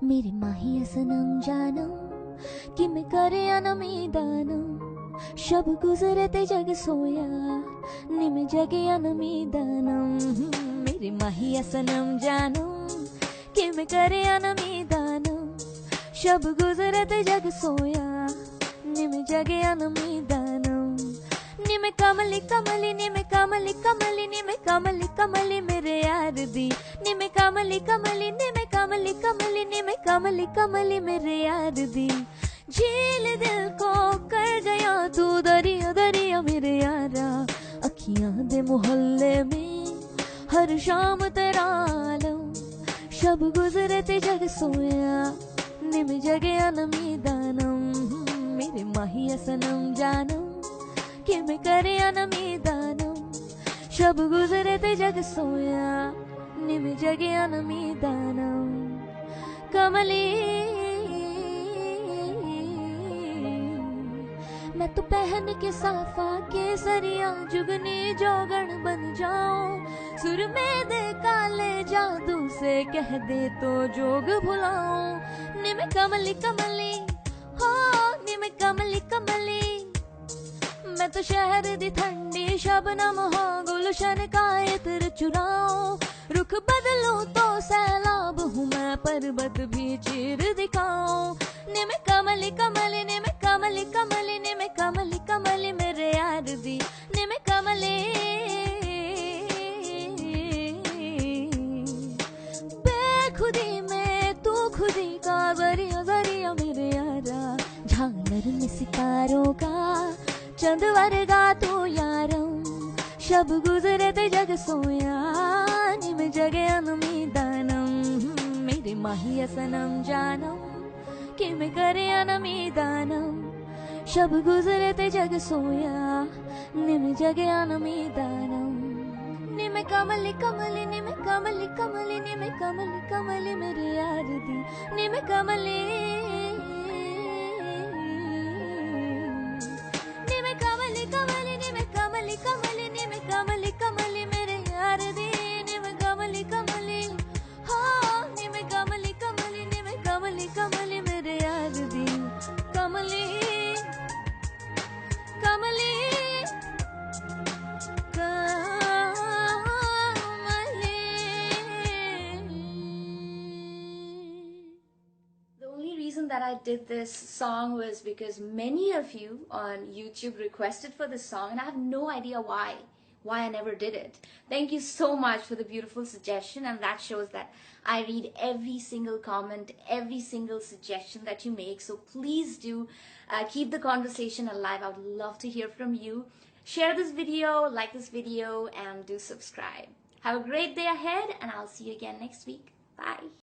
मेरे माहिया सनम जानम कि मैं करे अनमीदानम शब गुजरे ते जग सोया निम जगे अनमीदानम मेरे माहिया सनम जानम कि मैं करे अनमीदानम शब गुजरे ते जग सोया निम जगे अनमीदानम निम कमली कमली निम कमली कमली निम कमली कमली मेरे यार दी निम कमली कमली निम कमली कमली निम कमली कमली मेरे यार दी झील दिल को कर गया तू दरिया दरिया मेरे यारा अखियां दे मोहल्ले में हर शाम तेरा आलम शब गुजरे ते जग सोया निम जगे अनमीदानम मेरे माहिया सनम जानम कि मैं करे अनमीदानम शब गुजरे ते जग सोया निम जगे अनमीदानम कमली मैं तो पहन के साफा केसरिया जुगनी जोगण बन जाऊं सुर में दे काले जादू से कह दे तो जोग भुलाऊं निम कमली कमली हो निम कमली कमली मैं तो शहर दी ठंडी शबनम हो गुलशन का इत्र चुराऊं रुख बदलूं तो सैलाब हूँ मैं पर्वत भी चीर दिखाऊं निम कमली कमली निम कमली कमली निम कमली कमली मेरे यार दी निम कमली बेखुदी में तू खुदी का जरिया जरिया मेरे यारा झालर में सितारों का चंद वर्गा तू यारम शब गुजरे ते जग सोया निम जगे अनमीदानम मेरे माहिया सनम जानम कि मैं करे अनमीदानम शब गुजरे ते जग सोया निम जगे अनमीदानम निम कमली कमली निम कमली कमली निम कमली कमली मेरे यार दी निम कमली कमली निम कमली कमली निम कमली कमली मेरे यार दी निम कमली कमली हाँ निम कमली कमली निम कमली कमली मेरे यार दी कमली कमली That I did this song was because many of you on YouTube requested for this song and I have no idea why I never did it. Thank you so much for the beautiful suggestion, and that shows that I read every single comment, every single suggestion that you make. So please do keep the conversation alive. I would love to hear from you. Share this video, like this video, and do subscribe. Have a great day ahead, and I'll see you again next week. Bye.